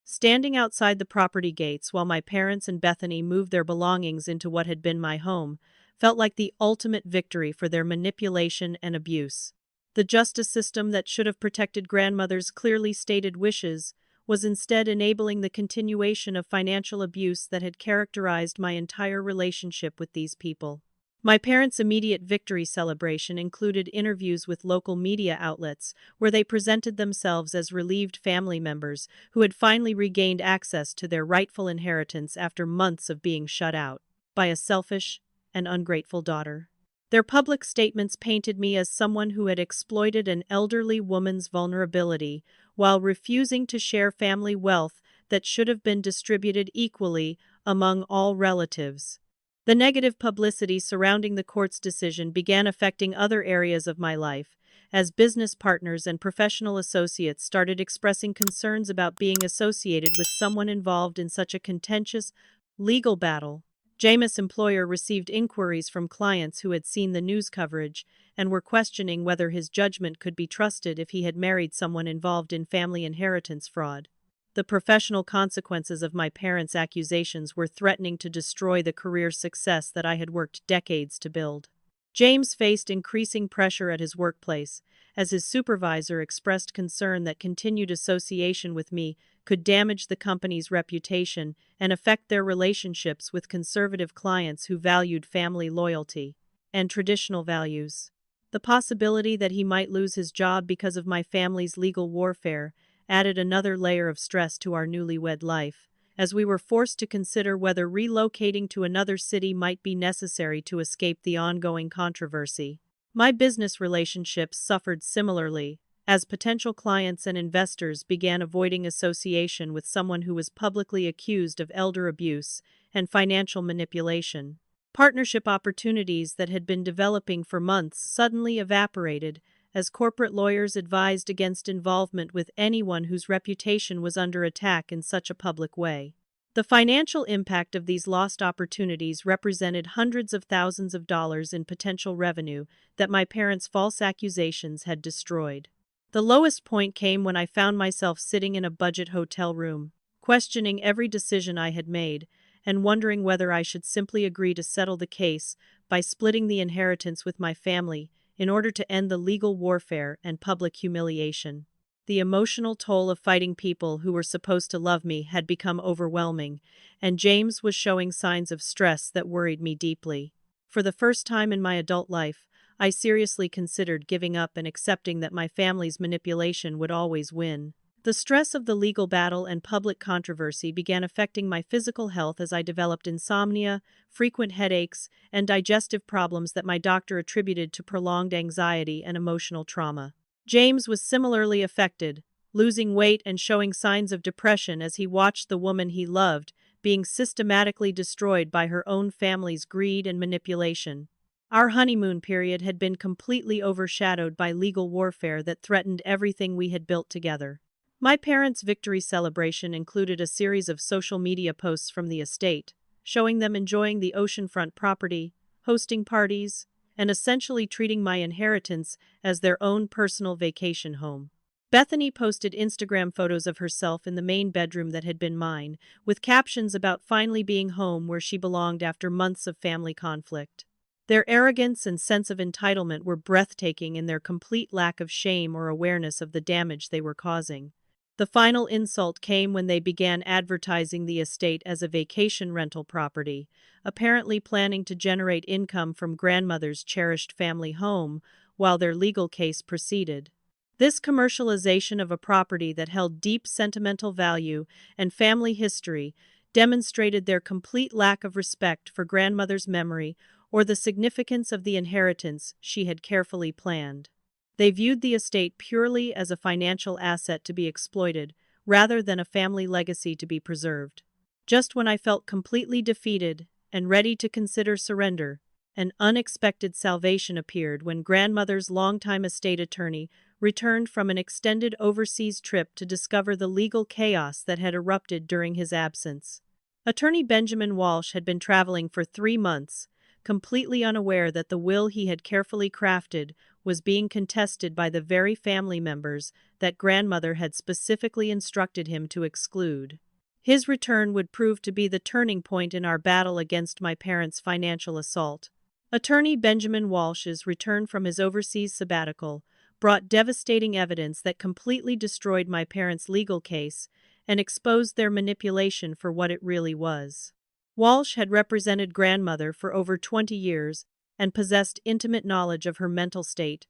Standing outside the property gates while my parents and Bethany moved their belongings into what had been my home felt like the ultimate victory for their manipulation and abuse. The justice system that should have protected grandmother's clearly stated wishes was instead enabling the continuation of financial abuse that had characterized my entire relationship with these people. My parents' immediate victory celebration included interviews with local media outlets where they presented themselves as relieved family members who had finally regained access to their rightful inheritance after months of being shut out by a selfish and ungrateful daughter. Their public statements painted me as someone who had exploited an elderly woman's vulnerability while refusing to share family wealth that should have been distributed equally among all relatives. The negative publicity surrounding the court's decision began affecting other areas of my life, as business partners and professional associates started expressing concerns about being associated with someone involved in such a contentious legal battle. Jameis' employer received inquiries from clients who had seen the news coverage and were questioning whether his judgment could be trusted if he had married someone involved in family inheritance fraud. The professional consequences of my parents' accusations were threatening to destroy the career success that I had worked decades to build. James faced increasing pressure at his workplace, as his supervisor expressed concern that continued association with me could damage the company's reputation and affect their relationships with conservative clients who valued family loyalty and traditional values. The possibility that he might lose his job because of my family's legal warfare added another layer of stress to our newlywed life, as we were forced to consider whether relocating to another city might be necessary to escape the ongoing controversy. My business relationships suffered similarly, as potential clients and investors began avoiding association with someone who was publicly accused of elder abuse and financial manipulation. Partnership opportunities that had been developing for months suddenly evaporated, as corporate lawyers advised against involvement with anyone whose reputation was under attack in such a public way. The financial impact of these lost opportunities represented hundreds of thousands of dollars in potential revenue that my parents' false accusations had destroyed. The lowest point came when I found myself sitting in a budget hotel room, questioning every decision I had made, and wondering whether I should simply agree to settle the case by splitting the inheritance with my family in order to end the legal warfare and public humiliation. The emotional toll of fighting people who were supposed to love me had become overwhelming, and James was showing signs of stress that worried me deeply. For the first time in my adult life, I seriously considered giving up and accepting that my family's manipulation would always win. The stress of the legal battle and public controversy began affecting my physical health as I developed insomnia, frequent headaches, and digestive problems that my doctor attributed to prolonged anxiety and emotional trauma. James was similarly affected, losing weight and showing signs of depression as he watched the woman he loved being systematically destroyed by her own family's greed and manipulation. Our honeymoon period had been completely overshadowed by legal warfare that threatened everything we had built together. My parents' victory celebration included a series of social media posts from the estate, showing them enjoying the oceanfront property, hosting parties, and essentially treating my inheritance as their own personal vacation home. Bethany posted Instagram photos of herself in the main bedroom that had been mine, with captions about finally being home where she belonged after months of family conflict. Their arrogance and sense of entitlement were breathtaking in their complete lack of shame or awareness of the damage they were causing. The final insult came when they began advertising the estate as a vacation rental property, apparently planning to generate income from grandmother's cherished family home while their legal case proceeded. This commercialization of a property that held deep sentimental value and family history demonstrated their complete lack of respect for grandmother's memory or the significance of the inheritance she had carefully planned. They viewed the estate purely as a financial asset to be exploited, rather than a family legacy to be preserved. Just when I felt completely defeated and ready to consider surrender, an unexpected salvation appeared when grandmother's longtime estate attorney returned from an extended overseas trip to discover the legal chaos that had erupted during his absence. Attorney Benjamin Walsh had been traveling for 3 months, completely unaware that the will he had carefully crafted was being contested by the very family members that grandmother had specifically instructed him to exclude. His return would prove to be the turning point in our battle against my parents' financial assault. Attorney Benjamin Walsh's return from his overseas sabbatical brought devastating evidence that completely destroyed my parents' legal case and exposed their manipulation for what it really was. Walsh had represented grandmother for over 20 years and possessed intimate knowledge of her mental state,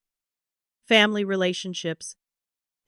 family relationships,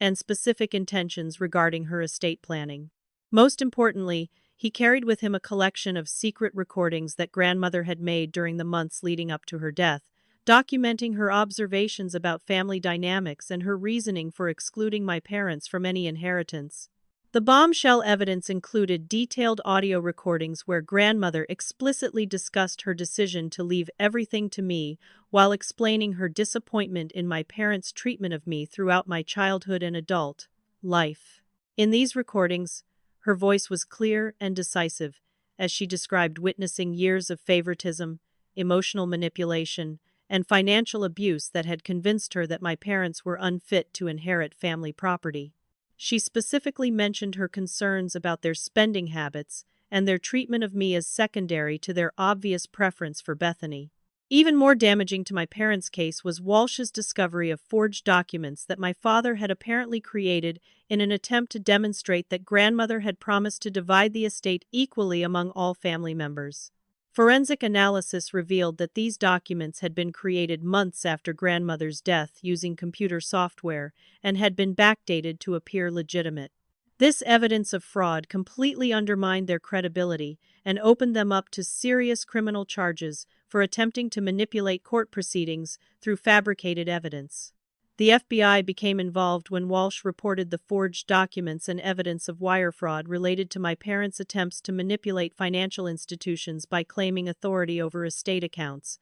and specific intentions regarding her estate planning. Most importantly, he carried with him a collection of secret recordings that grandmother had made during the months leading up to her death, documenting her observations about family dynamics and her reasoning for excluding my parents from any inheritance. The bombshell evidence included detailed audio recordings where grandmother explicitly discussed her decision to leave everything to me while explaining her disappointment in my parents' treatment of me throughout my childhood and adult life. In these recordings, her voice was clear and decisive as she described witnessing years of favoritism, emotional manipulation, and financial abuse that had convinced her that my parents were unfit to inherit family property. She specifically mentioned her concerns about their spending habits and their treatment of me as secondary to their obvious preference for Bethany. Even more damaging to my parents' case was Walsh's discovery of forged documents that my father had apparently created in an attempt to demonstrate that grandmother had promised to divide the estate equally among all family members. Forensic analysis revealed that these documents had been created months after grandmother's death using computer software and had been backdated to appear legitimate. This evidence of fraud completely undermined their credibility and opened them up to serious criminal charges for attempting to manipulate court proceedings through fabricated evidence. The FBI became involved when Walsh reported the forged documents and evidence of wire fraud related to my parents' attempts to manipulate financial institutions by claiming authority over estate accounts.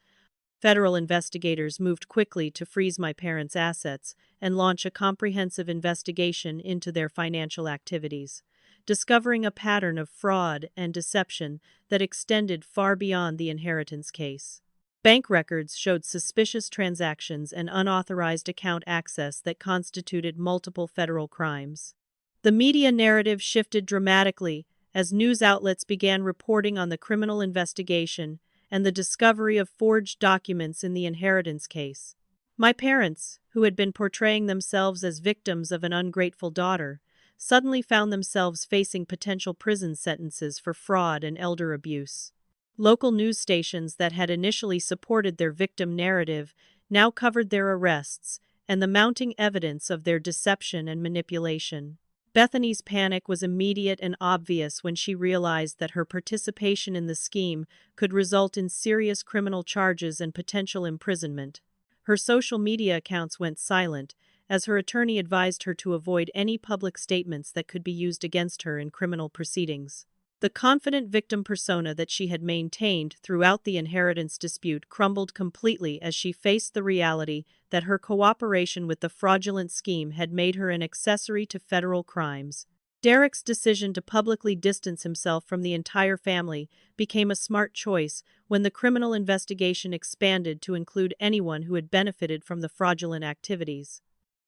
Federal investigators moved quickly to freeze my parents' assets and launch a comprehensive investigation into their financial activities, discovering a pattern of fraud and deception that extended far beyond the inheritance case. Bank records showed suspicious transactions and unauthorized account access that constituted multiple federal crimes. The media narrative shifted dramatically as news outlets began reporting on the criminal investigation and the discovery of forged documents in the inheritance case. My parents, who had been portraying themselves as victims of an ungrateful daughter, suddenly found themselves facing potential prison sentences for fraud and elder abuse. Local news stations that had initially supported their victim narrative now covered their arrests and the mounting evidence of their deception and manipulation. Bethany's panic was immediate and obvious when she realized that her participation in the scheme could result in serious criminal charges and potential imprisonment. Her social media accounts went silent, as her attorney advised her to avoid any public statements that could be used against her in criminal proceedings. The confident victim persona that she had maintained throughout the inheritance dispute crumbled completely as she faced the reality that her cooperation with the fraudulent scheme had made her an accessory to federal crimes. Derek's decision to publicly distance himself from the entire family became a smart choice when the criminal investigation expanded to include anyone who had benefited from the fraudulent activities.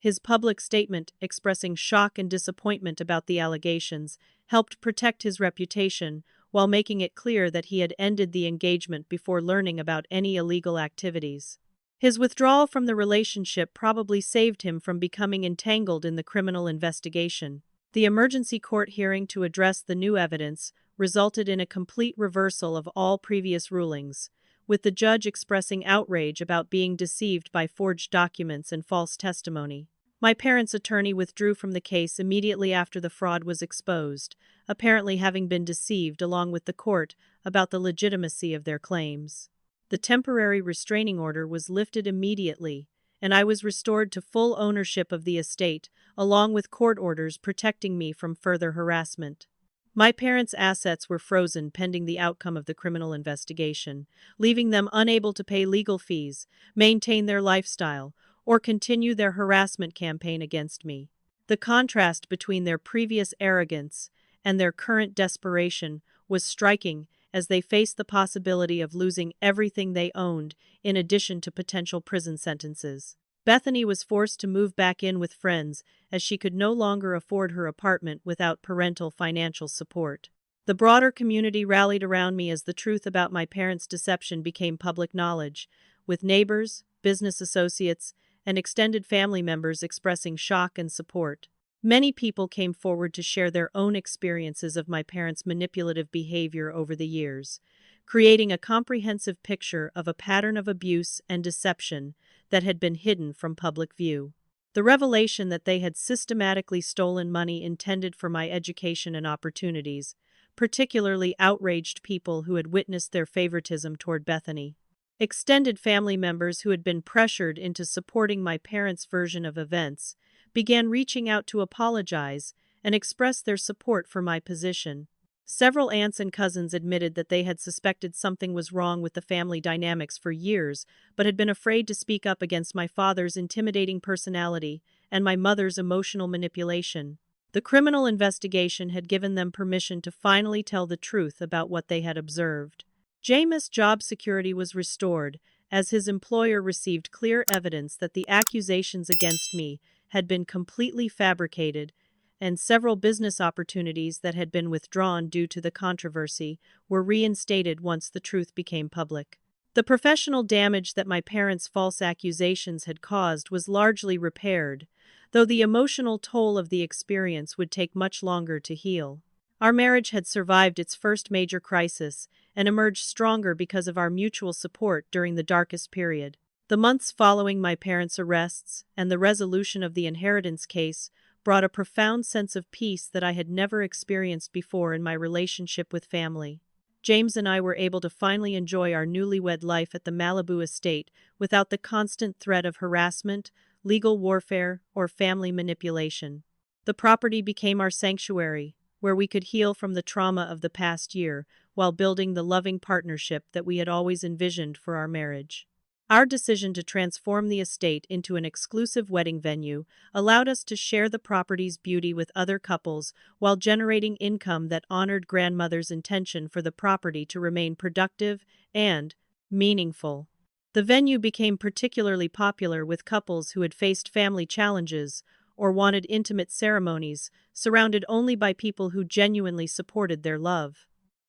His public statement, expressing shock and disappointment about the allegations, helped protect his reputation while making it clear that he had ended the engagement before learning about any illegal activities. His withdrawal from the relationship probably saved him from becoming entangled in the criminal investigation. The emergency court hearing to address the new evidence resulted in a complete reversal of all previous rulings, with the judge expressing outrage about being deceived by forged documents and false testimony. My parents' attorney withdrew from the case immediately after the fraud was exposed, apparently having been deceived along with the court about the legitimacy of their claims. The temporary restraining order was lifted immediately, and I was restored to full ownership of the estate, along with court orders protecting me from further harassment. My parents' assets were frozen pending the outcome of the criminal investigation, leaving them unable to pay legal fees, maintain their lifestyle, or continue their harassment campaign against me. The contrast between their previous arrogance and their current desperation was striking as they faced the possibility of losing everything they owned, in addition to potential prison sentences. Bethany was forced to move back in with friends as she could no longer afford her apartment without parental financial support. The broader community rallied around me as the truth about my parents' deception became public knowledge, with neighbors, business associates, and extended family members expressing shock and support. Many people came forward to share their own experiences of my parents' manipulative behavior over the years, creating a comprehensive picture of a pattern of abuse and deception that had been hidden from public view. The revelation that they had systematically stolen money intended for my education and opportunities, particularly outraged people who had witnessed their favoritism toward Bethany. Extended family members who had been pressured into supporting my parents' version of events began reaching out to apologize and expressed their support for my position. Several aunts and cousins admitted that they had suspected something was wrong with the family dynamics for years, but had been afraid to speak up against my father's intimidating personality and my mother's emotional manipulation. The criminal investigation had given them permission to finally tell the truth about what they had observed. Jameis' job security was restored, as his employer received clear evidence that the accusations against me had been completely fabricated, and several business opportunities that had been withdrawn due to the controversy were reinstated once the truth became public. The professional damage that my parents' false accusations had caused was largely repaired, though the emotional toll of the experience would take much longer to heal. Our marriage had survived its first major crisis and emerged stronger because of our mutual support during the darkest period. The months following my parents' arrests and the resolution of the inheritance case brought a profound sense of peace that I had never experienced before in my relationship with family. James and I were able to finally enjoy our newlywed life at the Malibu estate without the constant threat of harassment, legal warfare, or family manipulation. The property became our sanctuary, where we could heal from the trauma of the past year while building the loving partnership that we had always envisioned for our marriage. Our decision to transform the estate into an exclusive wedding venue allowed us to share the property's beauty with other couples while generating income that honored grandmother's intention for the property to remain productive and meaningful. The venue became particularly popular with couples who had faced family challenges or wanted intimate ceremonies, surrounded only by people who genuinely supported their love.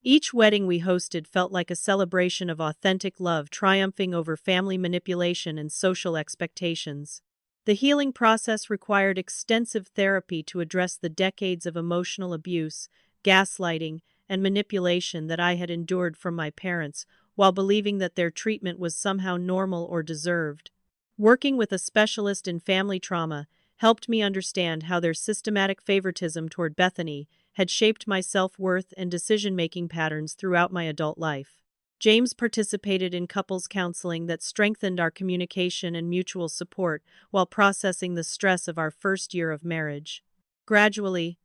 Each wedding we hosted felt like a celebration of authentic love triumphing over family manipulation and social expectations. The healing process required extensive therapy to address the decades of emotional abuse, gaslighting, and manipulation that I had endured from my parents, while believing that their treatment was somehow normal or deserved. Working with a specialist in family trauma helped me understand how their systematic favoritism toward Bethany had shaped my self-worth and decision-making patterns throughout my adult life. James participated in couples counseling that strengthened our communication and mutual support while processing the stress of our first year of marriage. Gradually,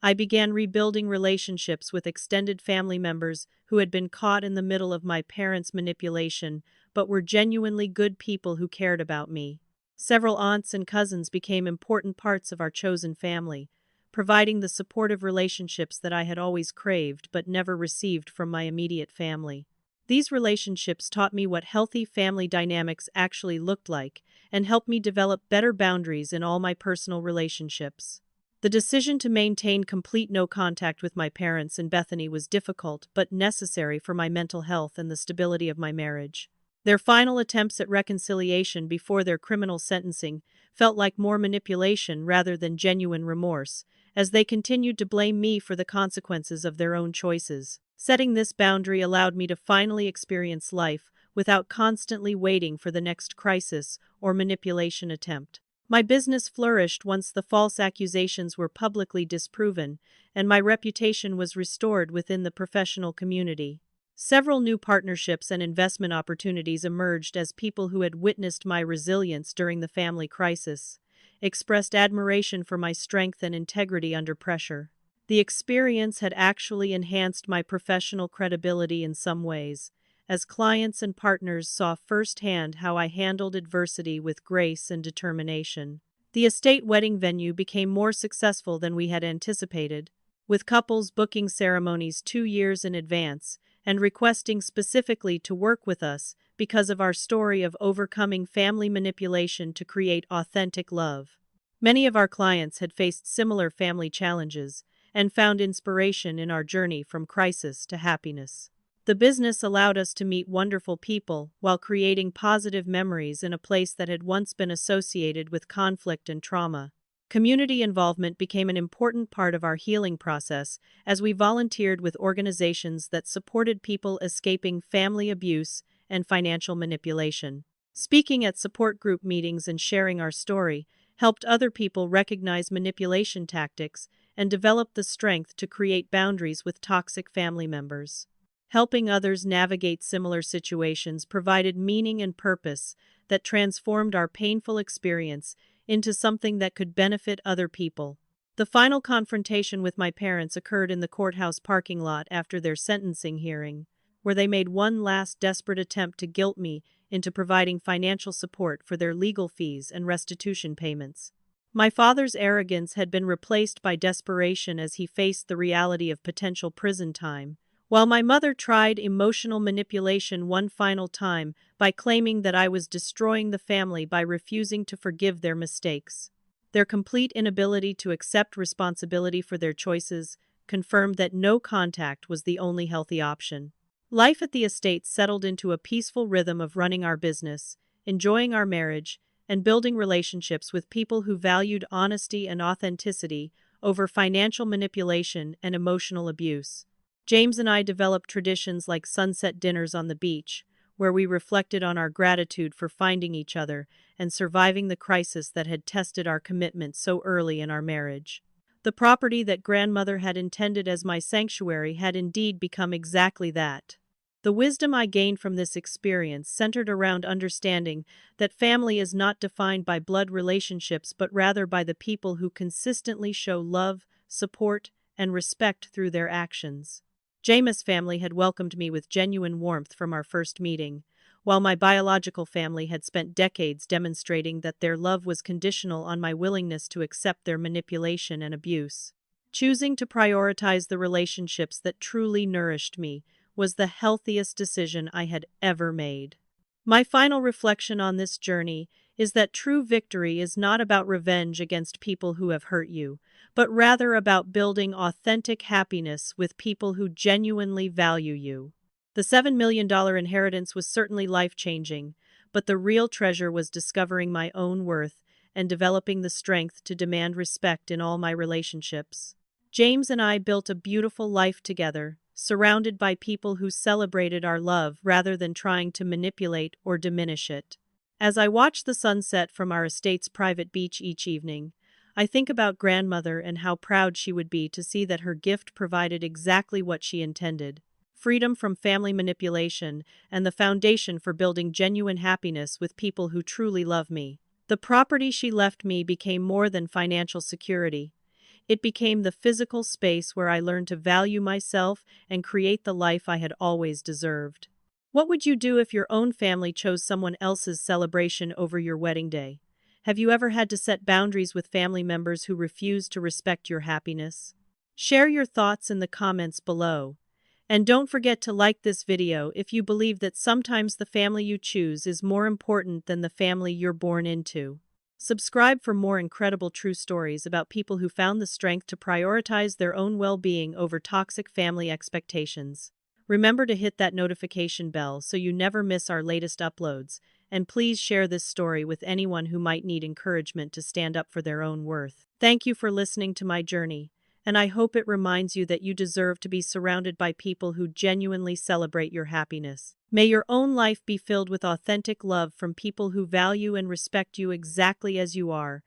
I began rebuilding relationships with extended family members who had been caught in the middle of my parents' manipulation but were genuinely good people who cared about me. Several aunts and cousins became important parts of our chosen family, providing the supportive relationships that I had always craved but never received from my immediate family. These relationships taught me what healthy family dynamics actually looked like and helped me develop better boundaries in all my personal relationships. The decision to maintain complete no contact with my parents and Bethany was difficult but necessary for my mental health and the stability of my marriage. Their final attempts at reconciliation before their criminal sentencing felt like more manipulation rather than genuine remorse, as they continued to blame me for the consequences of their own choices. Setting this boundary allowed me to finally experience life without constantly waiting for the next crisis or manipulation attempt. My business flourished once the false accusations were publicly disproven, and my reputation was restored within the professional community. Several new partnerships and investment opportunities emerged as people who had witnessed my resilience during the family crisis expressed admiration for my strength and integrity under pressure. The experience had actually enhanced my professional credibility in some ways, as clients and partners saw firsthand how I handled adversity with grace and determination. The estate wedding venue became more successful than we had anticipated, with couples booking ceremonies 2 years in advance and requesting specifically to work with us because of our story of overcoming family manipulation to create authentic love. Many of our clients had faced similar family challenges and found inspiration in our journey from crisis to happiness. The business allowed us to meet wonderful people while creating positive memories in a place that had once been associated with conflict and trauma. Community involvement became an important part of our healing process as we volunteered with organizations that supported people escaping family abuse and financial manipulation. Speaking at support group meetings and sharing our story helped other people recognize manipulation tactics and develop the strength to create boundaries with toxic family members. Helping others navigate similar situations provided meaning and purpose that transformed our painful experience into something that could benefit other people. The final confrontation with my parents occurred in the courthouse parking lot after their sentencing hearing, where they made one last desperate attempt to guilt me into providing financial support for their legal fees and restitution payments. My father's arrogance had been replaced by desperation as he faced the reality of potential prison time, while my mother tried emotional manipulation one final time by claiming that I was destroying the family by refusing to forgive their mistakes. Their complete inability to accept responsibility for their choices confirmed that no contact was the only healthy option. Life at the estate settled into a peaceful rhythm of running our business, enjoying our marriage, and building relationships with people who valued honesty and authenticity over financial manipulation and emotional abuse. James and I developed traditions like sunset dinners on the beach, where we reflected on our gratitude for finding each other and surviving the crisis that had tested our commitment so early in our marriage. The property that grandmother had intended as my sanctuary had indeed become exactly that. The wisdom I gained from this experience centered around understanding that family is not defined by blood relationships but rather by the people who consistently show love, support, and respect through their actions. Jameis' family had welcomed me with genuine warmth from our first meeting, while my biological family had spent decades demonstrating that their love was conditional on my willingness to accept their manipulation and abuse. Choosing to prioritize the relationships that truly nourished me was the healthiest decision I had ever made. My final reflection on this journey is that true victory is not about revenge against people who have hurt you, but rather about building authentic happiness with people who genuinely value you. The $7 million inheritance was certainly life-changing, but the real treasure was discovering my own worth and developing the strength to demand respect in all my relationships. James and I built a beautiful life together, surrounded by people who celebrated our love rather than trying to manipulate or diminish it. As I watch the sunset from our estate's private beach each evening, I think about grandmother and how proud she would be to see that her gift provided exactly what she intended: freedom from family manipulation and the foundation for building genuine happiness with people who truly love me. The property she left me became more than financial security. It became the physical space where I learned to value myself and create the life I had always deserved. What would you do if your own family chose someone else's celebration over your wedding day? Have you ever had to set boundaries with family members who refused to respect your happiness? Share your thoughts in the comments below. And don't forget to like this video if you believe that sometimes the family you choose is more important than the family you're born into. Subscribe for more incredible true stories about people who found the strength to prioritize their own well-being over toxic family expectations. Remember to hit that notification bell so you never miss our latest uploads, and please share this story with anyone who might need encouragement to stand up for their own worth. Thank you for listening to my journey, and I hope it reminds you that you deserve to be surrounded by people who genuinely celebrate your happiness. May your own life be filled with authentic love from people who value and respect you exactly as you are,